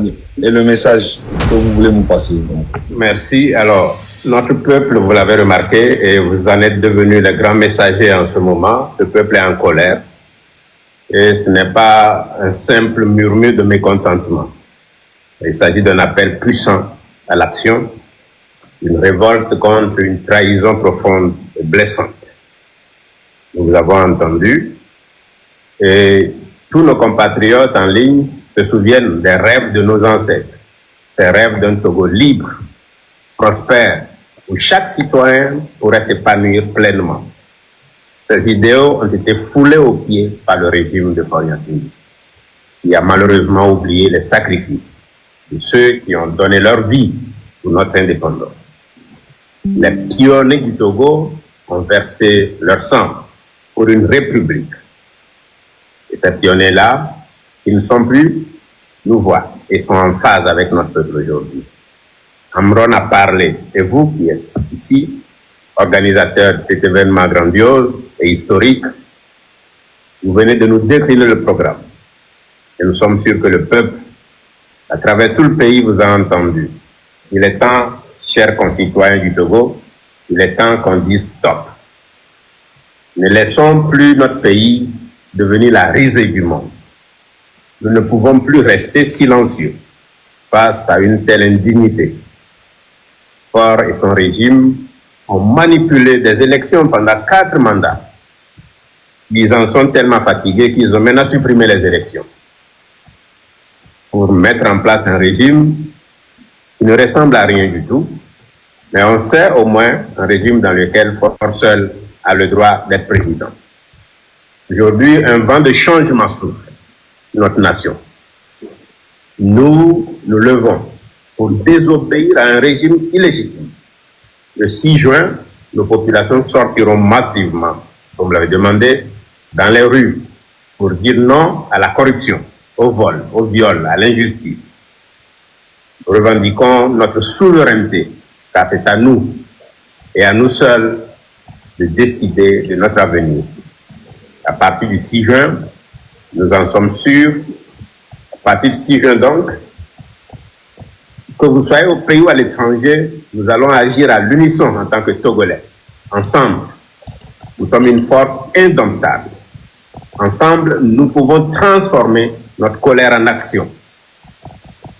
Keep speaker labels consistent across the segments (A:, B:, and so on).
A: et le message que vous voulez nous passer.
B: Merci. Alors, notre peuple, vous l'avez remarqué, et vous en êtes devenu le grand messager en ce moment. Ce peuple est en colère. Et ce n'est pas un simple murmure de mécontentement. Il s'agit d'un appel puissant à l'action, une révolte contre une trahison profonde et blessante. Nous avons entendu, et tous nos compatriotes en ligne se souviennent des rêves de nos ancêtres, ces rêves d'un Togo libre, prospère, où chaque citoyen pourrait s'épanouir pleinement. Ces idéaux ont été foulés aux pieds par le régime de Faure Gnassingbé, qui a malheureusement oublié les sacrifices de ceux qui ont donné leur vie pour notre indépendance. Les pionniers du Togo ont versé leur sang pour une république. Et ces pionniers-là, ils ne sont plus, nous voient et sont en phase avec notre peuple aujourd'hui. Amron a parlé, et vous qui êtes ici, organisateurs de cet événement grandiose et historique, vous venez de nous décliner le programme. Et nous sommes sûrs que le peuple, à travers tout le pays, vous a entendu. Il est temps, chers concitoyens du Togo, il est temps qu'on dise stop. Ne laissons plus notre pays devenir la risée du monde. Nous ne pouvons plus rester silencieux face à une telle indignité. Faure et son régime ont manipulé des élections pendant 4 mandats. Ils en sont tellement fatigués qu'ils ont maintenant supprimé les élections pour mettre en place un régime qui ne ressemble à rien du tout, mais on sait au moins un régime dans lequel Faure seul a le droit d'être président. Aujourd'hui, un vent de changement souffle notre nation. Nous nous levons pour désobéir à un régime illégitime. Le 6 juin, nos populations sortiront massivement, comme vous l'avez demandé, dans les rues pour dire non à la corruption, au vol, au viol, à l'injustice. Nous revendiquons notre souveraineté, car c'est à nous et à nous seuls de décider de notre avenir. À partir du 6 juin, nous en sommes sûrs, à partir du 6 juin donc, que vous soyez au pays ou à l'étranger, nous allons agir à l'unisson en tant que Togolais. Ensemble, nous sommes une force indomptable. Ensemble, nous pouvons transformer notre colère en action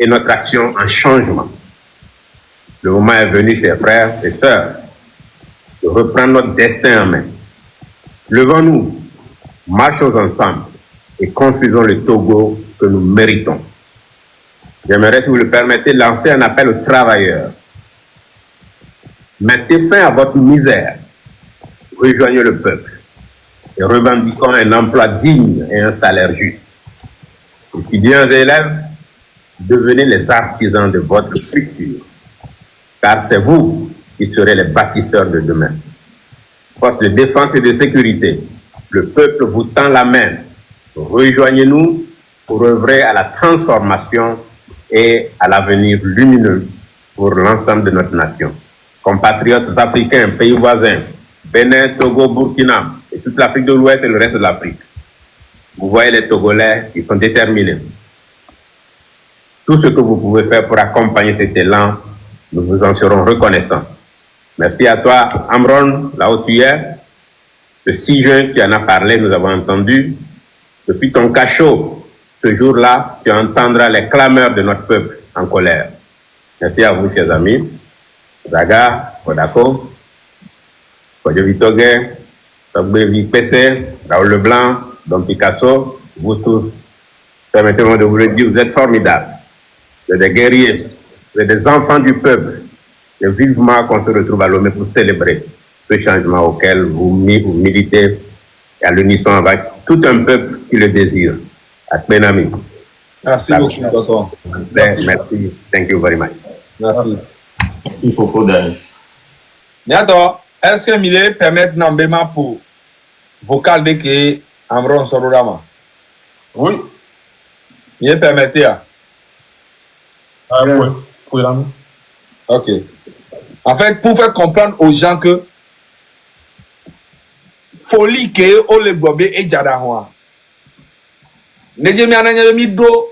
B: et notre action en changement. Le moment est venu, chers frères et sœurs, de reprendre notre destin en main. Levons-nous, marchons ensemble et construisons le Togo que nous méritons. J'aimerais, si vous le permettez, lancer un appel aux travailleurs. Mettez fin à votre misère, rejoignez le peuple et revendiquons un emploi digne et un salaire juste. Étudiants et élèves, devenez les artisans de votre futur, car c'est vous qui serez les bâtisseurs de demain. Force de défense et de sécurité, le peuple vous tend la main. Rejoignez-nous pour œuvrer à la transformation et à l'avenir lumineux pour l'ensemble de notre nation. Compatriotes africains, pays voisins, Bénin, Togo, Burkina et toute l'Afrique de l'Ouest et le reste de l'Afrique. Vous voyez les Togolais, ils sont déterminés. Tout ce que vous pouvez faire pour accompagner cet élan, nous vous en serons reconnaissants. Merci à toi, Amron, là où tu es. Le 6 juin, tu en as parlé, nous avons entendu. Depuis ton cachot, ce jour-là, tu entendras les clameurs de notre peuple en colère. Merci à vous, chers amis. Zaga, Kodako, Kodjovitogue, Togbevi PC, Raoul Leblanc, Don Picasso, vous tous. Permettez-moi de vous le dire, vous êtes formidables. Vous êtes des guerriers, vous êtes des enfants du peuple. Et vivement qu'on se retrouve à Lomé pour célébrer ce changement auquel vous militez et à l'unisson avec tout un peuple qui le désire. Akbenami.
A: Merci beaucoup, docteur.
B: Merci. Thank you very much.
A: Merci.
C: Merci, Fofo Dani.
A: Bientôt, est-ce que Mille permet d'embêmer pour vocal de que Amron Sororama?
C: Oui.
A: Il permettait.
C: Oui.
A: Ok. En fait, pour faire comprendre aux gens que folie que ole bobe et jadahwa. Nejemi ananya mi do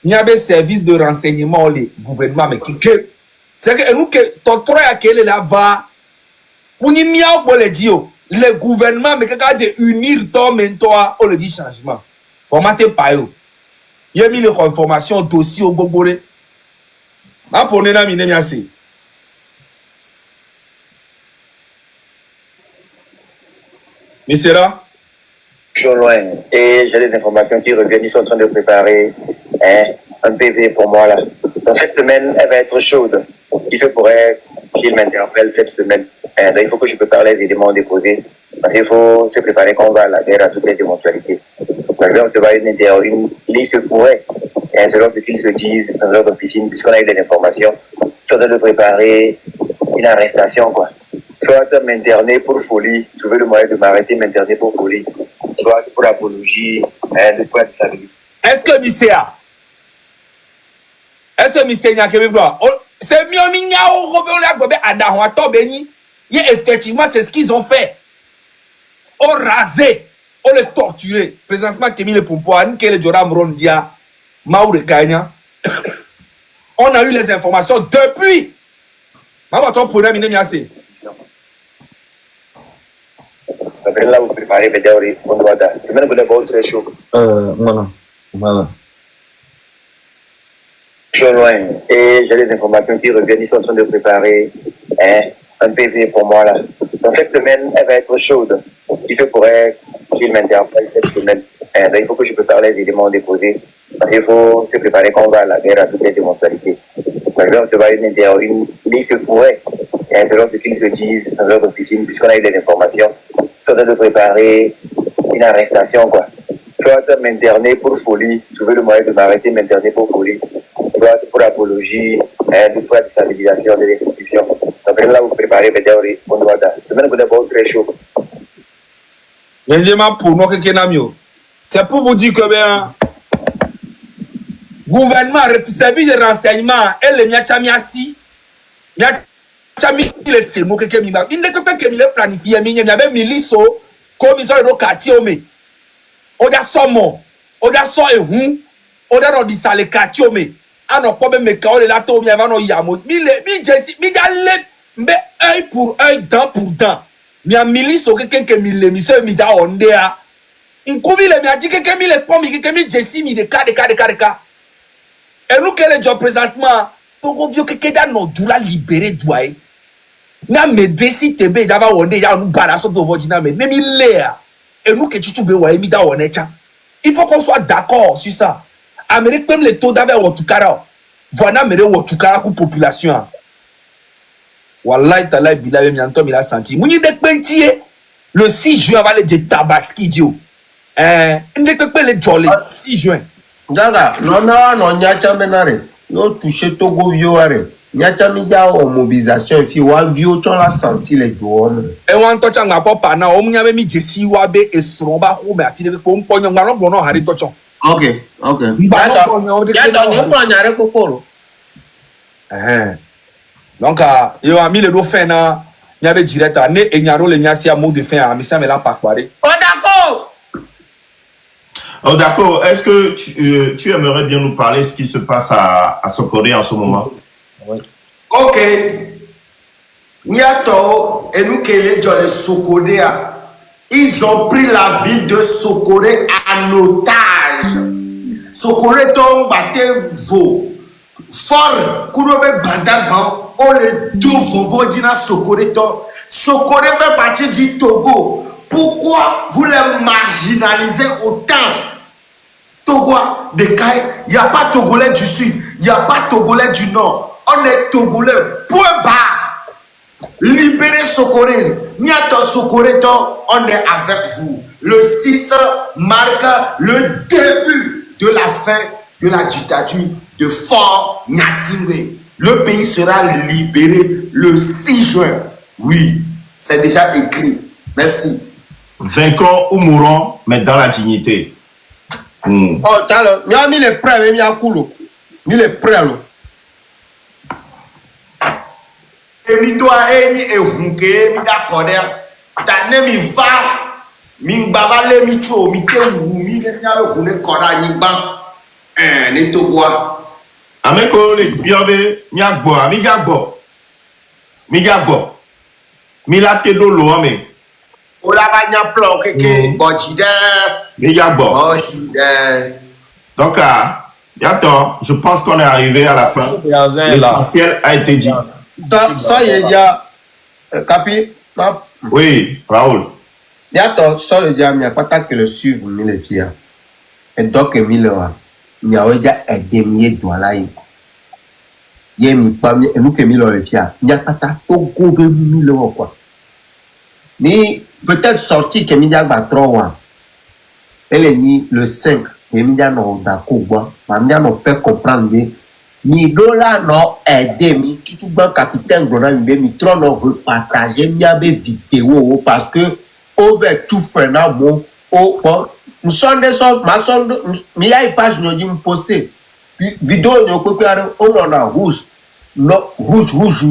A: il y a des services de renseignement, les gouvernements, mais qui c'est que nous, que ton trois qui est là-bas, pour nous, les gouvernements, mais quand de unir toi, mais toi, on le dit changement. Comment t'es pas yo? Il y a mis les informations dossier au Bobore. Ma pour nous, mine assez. Mais c'est là.
D: Je suis loin et j'ai des informations qui reviennent. Ils sont en train de préparer un PV pour moi là. Dans cette semaine, elle va être chaude. Il se pourrait qu'il m'interpelle cette semaine. Il faut que je prépare les éléments déposés. Parce qu'il faut se préparer qu'on va à la guerre à toutes les éventualités. Donc, on se va une il se pourrait, selon ce qu'ils se disent dans leur officine, puisqu'on a eu des informations, soit de préparer une arrestation, quoi. Soit de m'interner pour folie, trouver le moyen de m'arrêter, m'interner pour folie, soit pour apologie, de quoi de stabilité.
A: Est-ce que Misséa? Est-ce que Misséa c'est mieux mignao Robert Gobé Adam Beni. Effectivement, c'est ce qu'ils ont fait. On rasé, on les torturé. Présentement, Kémy le Pompoan, Kéle Joram Rondia, Maoure Gagna. On a eu les informations depuis. Maman, ton programme, il est assez.
D: Là, vous préparez, on doit dar. C'est même que le très chaud.
A: Voilà.
D: Je suis loin et j'ai des informations qui reviennent. Ils sont en train de préparer un PV pour moi là. Dans cette semaine, elle va être chaude. Il se pourrait qu'il m'interpelle cette semaine. Il faut que je prépare les éléments déposés. Parce qu'il faut se préparer qu'on va à la guerre à toutes les éventualités. Par exemple, on se va il se pourrait, selon ce qu'ils se disent dans leur officine, puisqu'on a eu des informations, soit de préparer une arrestation, quoi. Soit de m'interner pour folie, trouver le moyen de m'arrêter, m'interner pour folie, soit pour apologie, de quoi de stabilisation de l'institution. Donc là, vous préparez, on doit dar. C'est même que d'abord très chaud.
A: C'est pour vous dire que bien, gouvernement, service de renseignement, et le miachamiasi, miachami, le mots que Kémy, il ne peut pas Kémy le planifier, mais il y avait miliso, comme ils ont le quartier, mais Oda Somo, Oda So et Hum, Oda Rodissa le quartier, mais à nos problèmes, mais quand on est là, tout bien, on y a mot, mi Jesse, mi galep, mais œil pour œil, dent pour dent. Mi a miliso, quelqu'un qui mi le miso, mi da ondea. Nkouvi le mi a dit que mi le pom, que mi Jesse, mi de cas. Et nous, quel est le job présentement? Togo vieux que da no dula libéré douai. Na me desi tebe dava onde ya nous barasso de vodina me mi léa. Et nous que tu be wa mi da onecha. Il faut qu'on soit d'accord sur ça. Amérique même les taux d'avait Wotukara. Voilà mere Wotukara pour population. Wallahi talai bilabe mi anto mi la senti. Mouni de pentier le 6 juin va le de Tabaski dio. Ndek le jolly 6 juin.
E: Gaga, non, nyacha menare. No touché Togo vieux. Nyacha midia en mobilisation et fi wa vieux tu la senti les douanes.
A: Et on touche en rapport par na, on m'y mis Jessie Wabe et Sromba ou mais affilé pour un pognon, non, bon, Harry Tochon.
E: Ok.
A: Donc, il y a mis le dos fin, il y avait direct à ne et il y a le niasi à mot de fin à Missa, mais là, pas quoi.
E: Oh, d'accord!
C: Oh, d'accord. Est-ce que tu aimerais bien nous parler de ce qui se passe à Sokoré en ce moment?
E: Oui. Ok. Niato et nous qui les gens de Sokoré, ils ont pris la ville de Sokoré en otage. Sokoré tombe batté vo. Fort Kourobe Bandaban, on les deux vont dire Sokoré to. Sokoré fait partie du Togo. Pourquoi vous les marginalisez autant? Togo, il n'y a pas Togolais du Sud, il n'y a pas Togolais du Nord. On est Togolais, point barre. Libérez Sokoré. Niato Sokoré, on est avec vous. Le 6 marque le début de la fin de la dictature de Fort Gnassingbé. Le pays sera libéré le 6 juin. Oui, c'est déjà écrit. Merci.
C: Vainquons ou mourons, mais dans la dignité.
E: Oh, t'as le. Il a mis les prêts, mais il y a un coulo. Il est prêt, là. Et mi doit et hunke, mi d'accord. T'as ne mi va. Mi baba le mi cho, mi te wu, mi le nya le hune kora ni ban. ne to quoi?
C: Ameko le biobe nyagbo amigagbo. Migagbo. Mila te do lo ame.
E: Ola ba nya plan keke botide.
C: Migagbo.
E: Botide.
C: Donc attends, je pense qu'on est arrivé à la fin. L'essentiel a été dit.
F: Ça y est déjà Capi.
C: Oui, Raoul.
F: Attends, ça y est déjà, il n'y a pas que le suivre, mais les filles. Et donc, il y a déjà un demi de là. Il y a mis pas, et nous que mille les filles. Il n'y a pas tout gros mille quoi. Mais peut-être sorti que mille a 3 ans. Elle est née le 5. Et mille a non d'accord. Mille a non fait comprendre. Mi dola no aidé mi tout bon capitaine Gronda mi trop no repartager mi abe vidéo parce que over tout frena mo o nous sonde so ma sonde mi a page no di me poster vidéo no ko pe on a rouge no rouge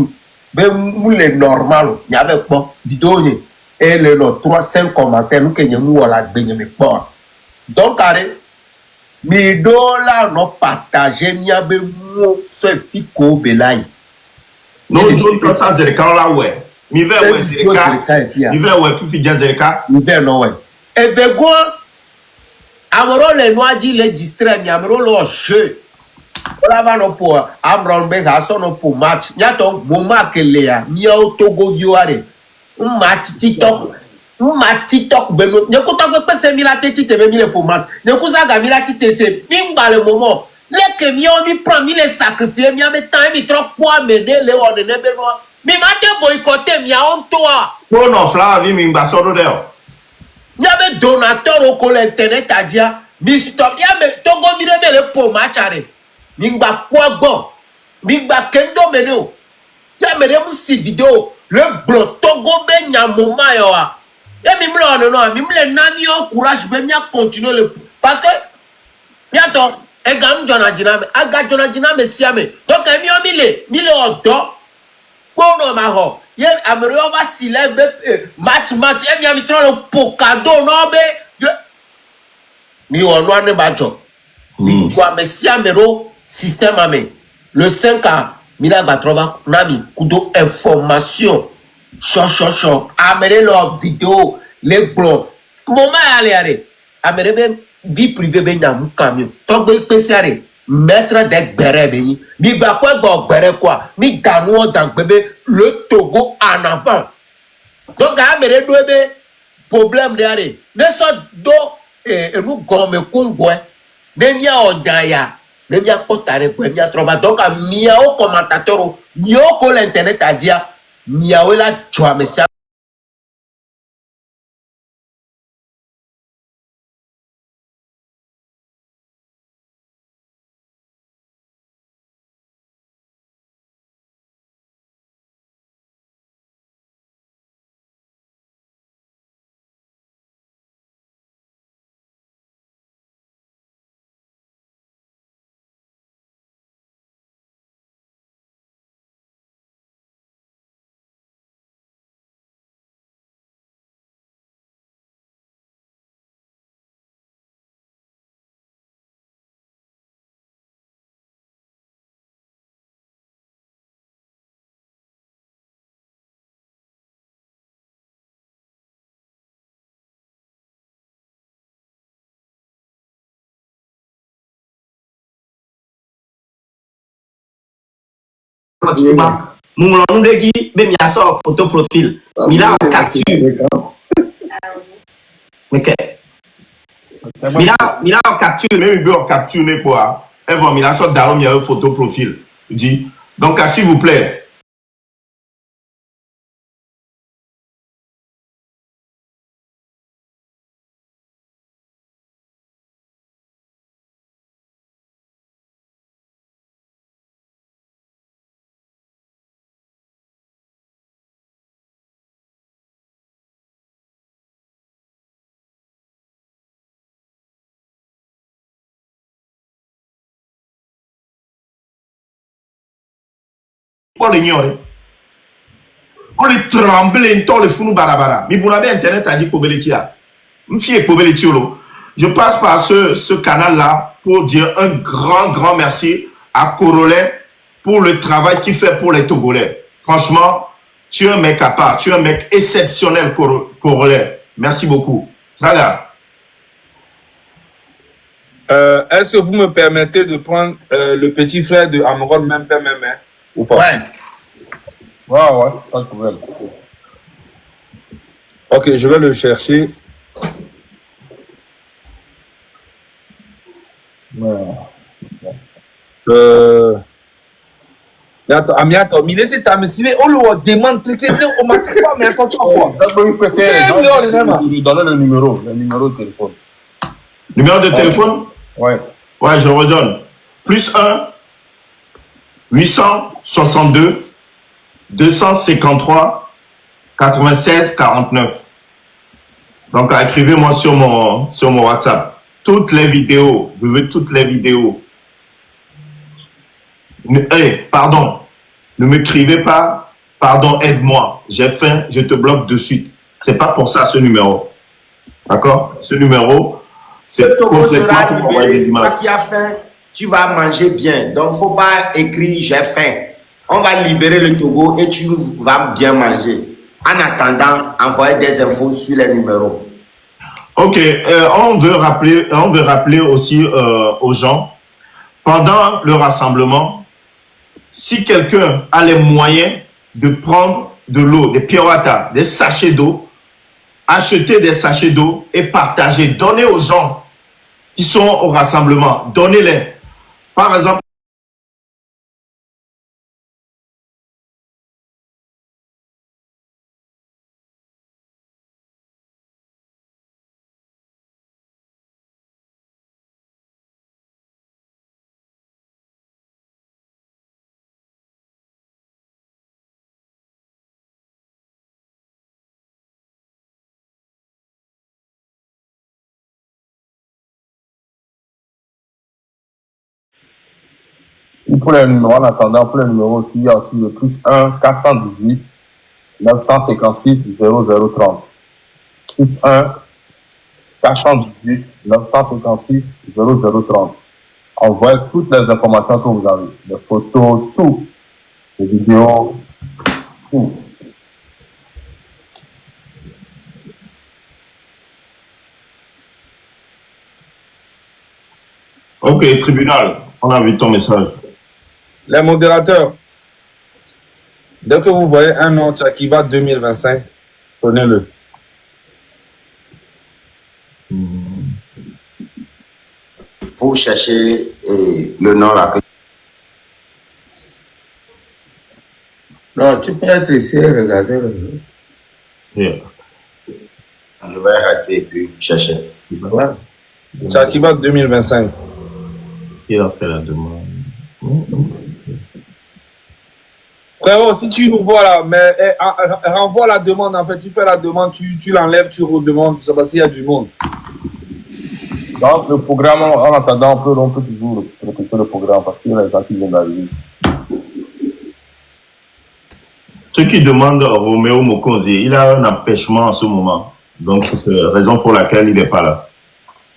F: be moule normal y avait pas vidéo ni et le 3-5 commentaires nous que nous wala gbe mi pas donc arrête mi dola no partager mi abe mo so fi ko belai
C: Non, John quand ça zereka la ouais. Mi ve ouais zereka. Mi ve ouais fifi dia zereka.
F: Mi ve no ouais. E ve go amoro le no adi le distrait mi amoro lo jeu. Ola va no po amron be ga so no po match. Nyato mo mark le ya mi o Togo vioare. Un match TikTok beno nyeko to pe se mi la tete te be mi le po match nyeko za ga mi la tete se mingba le moment le que mi on mi prend mi le sacrifier mi a met temps mi trop poids me de le on ne be no mi ma te boycotter mi a on toi
C: Oh non fla vi mingba so do de o
F: mi a be donateur au col internet a dia mi stop ya me Togo mi de le po match are mingba kwa bon mingba kendo me no ya me dem si vidéo le blog Togo be nyamoma yo a et mi mlo non mi mle nami o courage be mi a continuer le parce que bientôt e gam jona diname aga jona diname siame donc mi o mi le odo no ma ho ye amere o va sile be match e mi ami tro le pokado no be mi o no ane bajo mi joa me siame ro système ame le 5 ans mi la batroba nami kudo information Chaud. Amène leur vidéo, les blogs. Moment aller. Amène vie privée, ben y'a un camion. Tant que PC mettre des bérets, ben mi ba quoi go bérets quoi. Mi ganou dans bébé le Togo en avant. Donc amène deux bé problème derrière. Ne so do et nous gomme Congo. Ne mia ondaya. Ne mia potare quoi mia trova. Donc mia au commentateur, mia au l'internet à dire. Niawela chwa mesia
G: Mon nom de qui ben mi a sort photo profil. Mi la capture. OK. Mi la capture.
C: Même il veut capturer quoi. Elle va mi la sorte d'arôme il y a une photo profil. Dit. Donc s'il vous plaît. On l'ignore. On les tremble en temps le fou barabara. Mais pour la internet a dit Kobeletia. M'fie Kobeletiolo. Je passe par ce canal-là pour dire un grand merci à Corolet pour le travail qu'il fait pour les Togolais. Franchement, tu es un mec à part, tu es un mec exceptionnel, Corolet. Merci beaucoup. Saga.
A: Est-ce que vous me permettez de prendre le petit frère de Amron, même père, même mère, ou pas?
F: Ouais, pas de problème.
A: Ok, je vais le chercher. Mais attends, mais laissez ta médecine. On le demande, on m'a dit quoi, mais attends, tu vois quoi?
F: Donnez le numéro de téléphone.
C: Numéro de téléphone?
F: Ouais.
C: Ouais, je redonne. +1 862 253 96 49. Donc, écrivez-moi sur mon WhatsApp. Toutes les vidéos. Je veux toutes les vidéos. Pardon. Ne m'écrivez pas. Pardon, aide-moi. J'ai faim. Je te bloque de suite. C'est pas pour ça ce numéro. D'accord? Ce numéro, c'est
E: le Togo sera
C: pour envoyer
E: libéré.
C: des images.
E: Toi qui as faim, tu vas manger bien. Donc, faut pas écrire j'ai faim. On va libérer le Togo et tu vas bien manger. En attendant, envoyer des infos sur les numéros.
C: Ok, on veut rappeler aussi aux gens, pendant le rassemblement, si quelqu'un a les moyens de prendre de l'eau, des piroatas, des sachets d'eau, acheter des sachets d'eau et partager, donner aux gens qui sont au rassemblement, donnez-les. Par exemple,
F: Pour les numéros, en attendant, pour les numéros aussi, il y a aussi le +1 418 956 0030. +1 418 956 0030. Envoyez toutes les informations que vous avez. Les photos, tout. Les vidéos, tout.
C: ok, tribunal, on a vu ton message.
A: Les modérateurs, dès que vous voyez un nom Tchakiva 2025, prenez-le.
E: Pour chercher le nom là.
H: Non, tu peux être ici et regarder le jeu.
C: Yeah.
E: Je vais rester et puis chercher.
H: Voilà.
A: Tchakiva 2025.
C: Il a fait la demande.
A: Frérot, si tu nous vois là, mais renvoie la demande, en fait, tu fais la demande, tu l'enlèves, tu redemandes, ça parce qu'il y a du monde.
F: Donc, le programme, en attendant, on peut toujours répéter le programme parce qu'il y a les gens qui viennent d'arriver.
C: Ceux qui demandent Roméo Mokonzi, il a un empêchement en ce moment. Donc, c'est la raison pour laquelle il n'est pas là.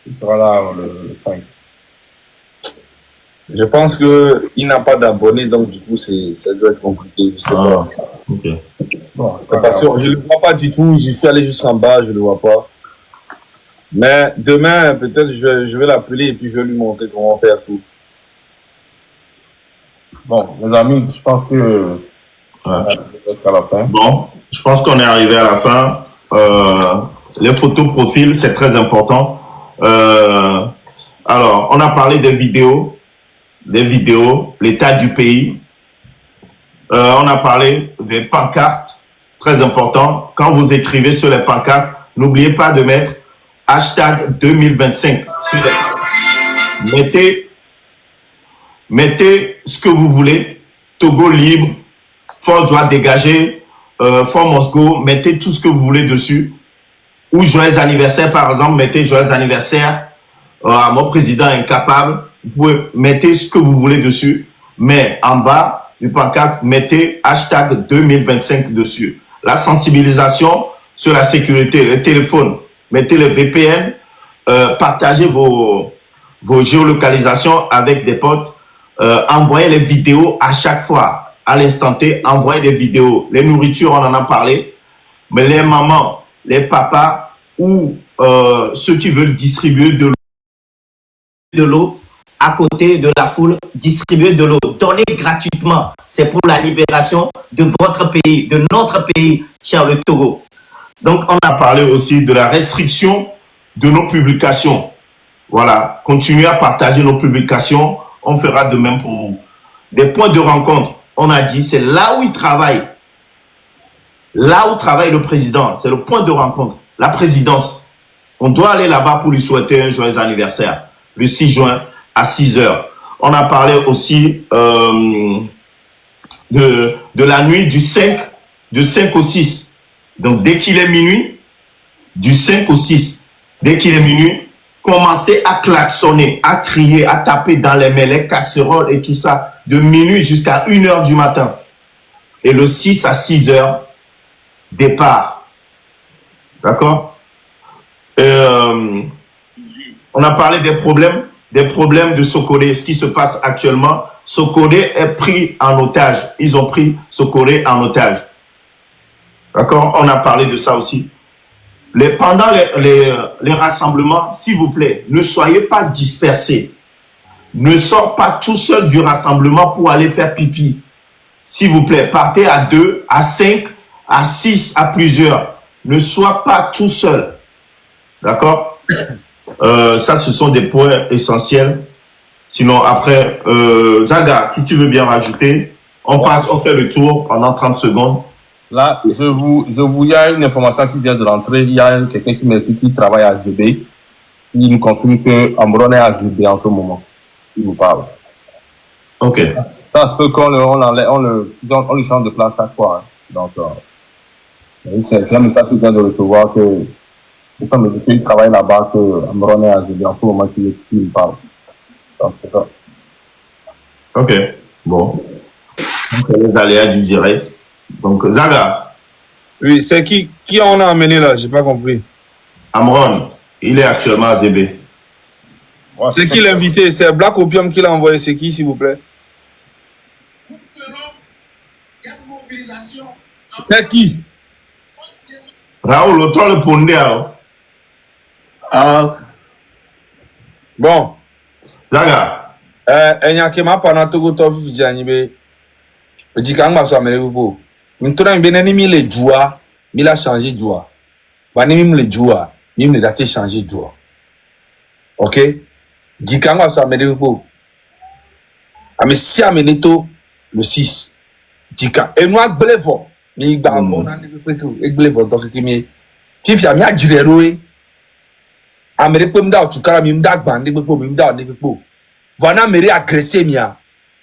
F: Il sera là le 5.
A: Je pense qu'il n'a pas d'abonnés, donc du coup, ça doit être compliqué. Je sais pas.
C: Ok.
F: Bon, c'est
A: C'est pas sûr, je ne le vois pas du tout. J'y suis allé jusqu'en bas, je ne le vois pas. Mais demain, peut-être, je vais l'appeler et puis je vais lui montrer comment faire tout.
F: Bon, les amis, je pense que jusqu'à la fin.
C: Bon, je pense qu'on est arrivé à la fin. Les photos profils, c'est très important. Alors, on a parlé des vidéos, l'état du pays. On a parlé des pancartes, très important. Quand vous écrivez sur les pancartes, n'oubliez pas de mettre hashtag 2025 sur les... Mettez ce que vous voulez. Togo libre, Force doit dégager, Force Moscou, mettez tout ce que vous voulez dessus. Ou joyeux anniversaire, par exemple, mettez joyeux anniversaire à mon président incapable. Vous pouvez mettre ce que vous voulez dessus. Mais en bas du pancarte, mettez hashtag 2025 dessus. La sensibilisation sur la sécurité, le téléphone, mettez le VPN, partagez vos géolocalisations avec des potes. Envoyez les vidéos à chaque fois. À l'instant T, envoyez des vidéos. Les nourritures, on en a parlé. Mais les mamans, les papas ou ceux qui veulent distribuer de l'eau à côté de la foule, distribuer de l'eau, donner gratuitement. C'est pour la libération de votre pays, de notre pays, cher le Togo. Donc, on a parlé aussi de la restriction de nos publications. Voilà, continuez à partager nos publications. On fera de même pour vous. Des points de rencontre, on a dit, c'est là où il travaille. Là où travaille le président, c'est le point de rencontre. La présidence. On doit aller là-bas pour lui souhaiter un joyeux anniversaire. Le 6 juin à 6 heures. On a parlé aussi de la nuit du 5 au 6. Donc, dès qu'il est minuit, du 5 au 6, dès qu'il est minuit, commencez à klaxonner, à crier, à taper dans les mains, les casseroles et tout ça, de minuit jusqu'à 1 heure du matin. Et le 6 à 6 heures, départ. D'accord? On a parlé des problèmes de Sokoré, ce qui se passe actuellement. Sokoré est pris en otage. Ils ont pris Sokoré en otage. D'accord? On a parlé de ça aussi. Pendant les rassemblements, s'il vous plaît, ne soyez pas dispersés. Ne sort pas tout seul du rassemblement pour aller faire pipi. S'il vous plaît, partez à 2, à 5, à 6, à plusieurs. Ne sois pas tout seul. D'accord? Ça, ce sont des points essentiels. Sinon, après, Zaga, si tu veux bien rajouter, on fait le tour pendant 30 secondes.
I: Là, il y a une information qui vient de rentrer. Il y a quelqu'un qui m'a dit qu'il travaille à ZB. Il nous confirme que Amron est à ZB en ce moment. Il nous parle.
C: Ok.
I: Ça se peut qu'on lui change de place chaque fois. Hein. Donc, c'est un message qu'il vient de recevoir que ça me dit qu'il travaille là-bas, que Amron est à ZB en ce moment qu'il nous parle. Donc, c'est ça.
C: Ok. Bon. Donc, les aléas du direct. Donc, Zaga.
A: Oui, c'est qui on a amené là? J'ai pas compris.
C: Amron, il est actuellement à Zébé.
A: Ouais, c'est qui l'invité? C'est Black Opium qui l'a envoyé. C'est qui, s'il vous plaît? C'est qui?
C: Raoul, toi le pondé.
A: Bon.
C: Zaga.
A: Enyakema pana Togo Tofi Fidjanibe. Dikangba so amene bubo. Mtona mbene ni mi le joie, mi la changer joie. Bani mi le joie, mi me date changer joie. OK? Dikangba so amene bubo. Ame si amene to le 6. Dika e no agbelevo. Mi gba vo na ni pe ko egbelevo to kekemi. Fifi ami ajirero e. Amere pe mda otukara mi mda gba ndi pepo mi mda ndi pepo. Vana mere agresser mia.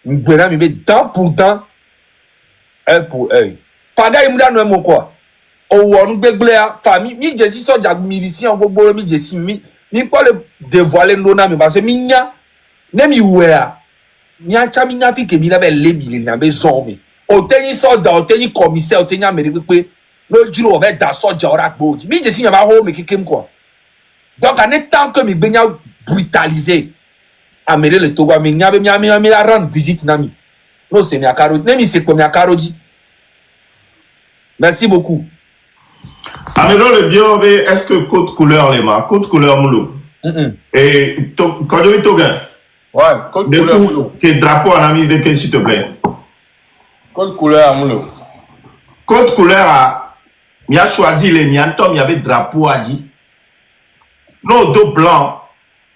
A: Ngbera mi be temps pour temps. Un pour œil. Pendant il m'a donné mon quoi. Au on gbegblea famille mi jesi soja milicien gbogbo mi jesi mi pas le dévoiler l'ona mi parce que mi nya ne mi wea nya cha mi nya fi ke mi na be le mi na be zon mi o teni soda o teni commissaire o teni amere pe lo juro o be da soja ora gboji mi jesi mi ba ho mi kekem quoi. Donc en étant que mi benya brutaliser amere le Togo mi nya be mi la rendre visite na mi. Non, c'est Miakaro. C'est comme Miakaroji. Merci beaucoup.
C: Amédon le bien, est-ce que code couleur les mains? Code couleur moulou. Et quand je dis Togan.
I: Ouais, code couleur moulou.
C: Quel drapeau en ami de quel s'il te plaît?
I: Code couleur moulou.
C: Code couleur a. Il a choisi les miantom, il y avait drapeau à dit. Non, dos blanc,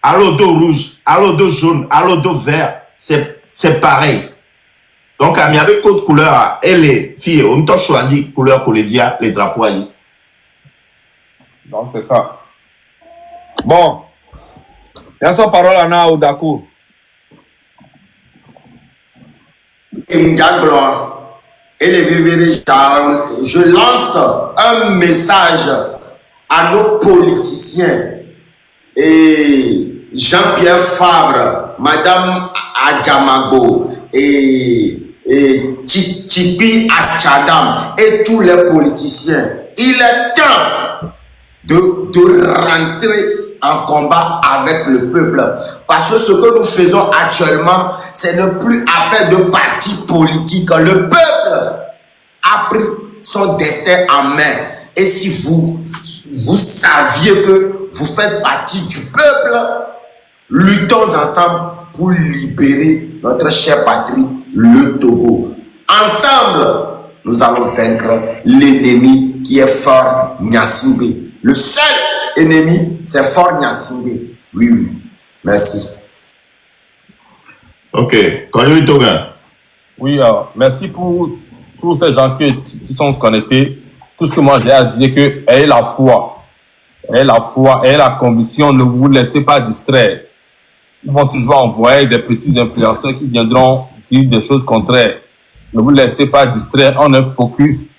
C: à l'eau rouge, à l'eau jaune, à l'eau vert. C'est pareil. Donc, il y avait code couleur et les filles, on a choisi couleur collégia, les drapeaux à lui.
I: Donc, c'est ça.
A: Bon. Il y a son parole à Nao Dakou.
E: Et les je lance un message à nos politiciens et Jean-Pierre Fabre, Madame Adjamago et Chipi Achadam et tous les politiciens. Il est temps de rentrer en combat avec le peuple. Parce que ce que nous faisons actuellement, c'est ne plus affaire de parti politique. Le peuple a pris son destin en main. Et si vous saviez que vous faites partie du peuple, luttons ensemble pour libérer notre chère patrie, le Togo. Ensemble, nous allons vaincre l'ennemi qui est Fort Gnassingbé. Le seul ennemi, c'est Fort Gnassingbé. Oui, oui. Merci.
C: Ok. Connu Toga.
I: Oui, merci pour tous ces gens qui sont connectés. Tout ce que moi j'ai à dire, que ayez la foi. Ayez la foi, ayez la conviction, ne vous laissez pas distraire. Ils vont toujours envoyer des petits influenceurs qui viendront dire des choses contraires. Ne vous laissez pas distraire, on est focus,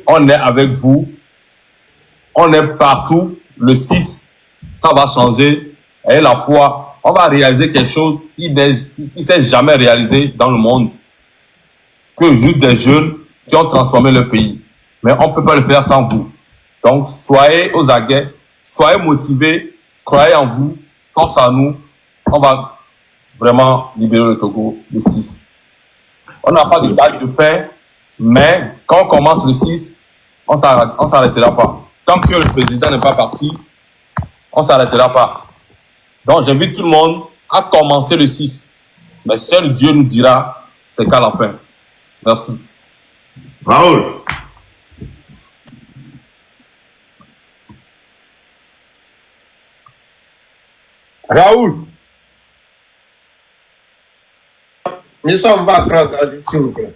I: on est avec vous, on est partout. Le 6, ça va changer. Ayez la foi, on va réaliser quelque chose qui ne s'est jamais réalisé dans le monde. Que juste des jeunes qui ont transformé le pays. Mais on ne peut pas le faire sans vous. Donc, soyez aux aguets, soyez motivés, croyez en vous, force à nous. On va vraiment libérer le Togo le 6. On n'a pas de date de fin, mais quand on commence le 6, on ne s'arrêtera pas. Tant que le président n'est pas parti, on ne s'arrêtera pas. Donc, j'invite tout le monde à commencer le 6. Mais seul Dieu nous dira c'est qu'à la fin. Merci.
C: Raoul.
A: Raoul.
F: Nous sommes pas prêts, s'il vous plaît.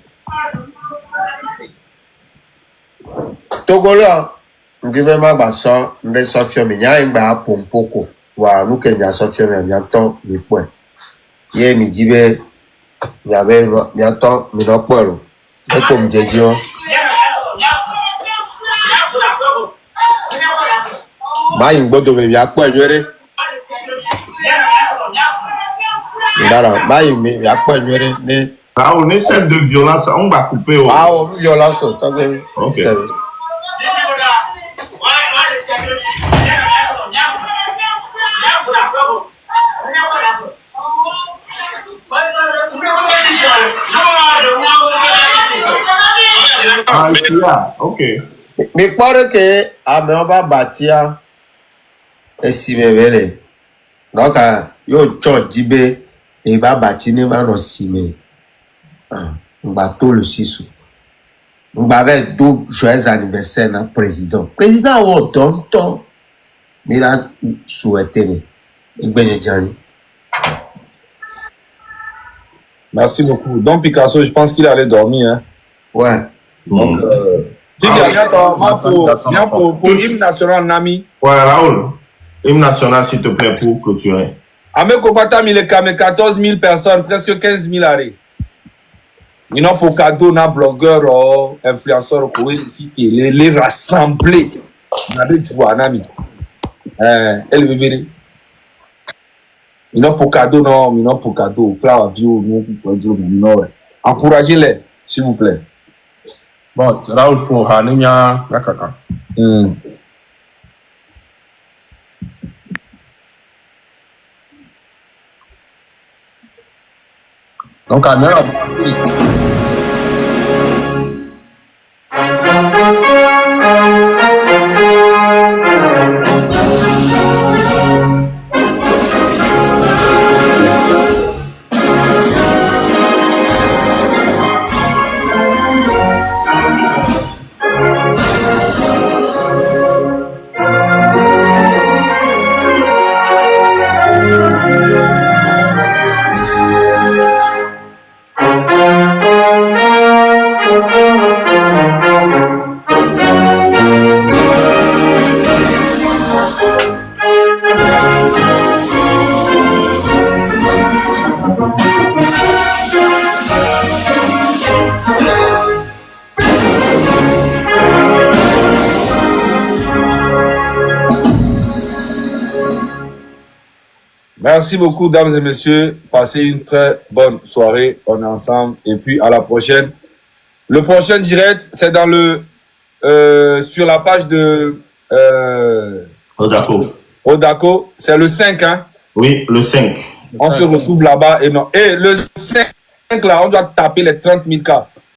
F: Togolais, nous devons m'abattre, nous sommes fiers, mais il y a un bas pour un peu. Voilà, nous qui sommes fiers, mais il y a un temps, il faut. Il y a un midi, il y avait un temps, mais non pas. Et comme je dis, bah, il faut que il y a quoi, il y a quoi, mais
C: Raoul, les scènes de violence, on va couper.
F: ah, violence, t'as vu?
C: Ok. Ah, ici, là. Ok.
F: Mais croire que on va bâtir et si me donc yo cho dibe et va bâtir ne va no sime on va tout le 6 on va avec deux joyeux anniversaire na président o tonton mais là souhaiter Igbenediani.
A: Merci beaucoup. Donc, Picasso, je pense qu'il allait dormir. Hein.
F: Ouais.
A: Donc, viens pour l'hymne national, Nami.
C: Ouais, Raoul. Hymne national, s'il te plaît, pour clôturer.
A: Ameko Batam, il est 14 000 personnes, presque 15 000 arrêts. Ils n'ont pour cadeau, na blogueurs, influenceurs, les rassembler. Nami. Elle veut venir. Ils n'ont pour cadeau, non, ils n'ont pour cadeau. Encouragez-les, s'il vous plaît.
I: Bon, Raoul pour Hanenya, Nakaka. Donc, à Nera,
A: Merci beaucoup, dames et messieurs. Passez une très bonne soirée. On est ensemble. Et puis, à la prochaine. Le prochain direct, c'est dans sur la page de
C: Odako.
A: Oh, d'accord. C'est le 5, hein?
C: Oui, le 5.
A: On se retrouve là-bas et non. Et le 5, là, on doit taper les 30 000 cas.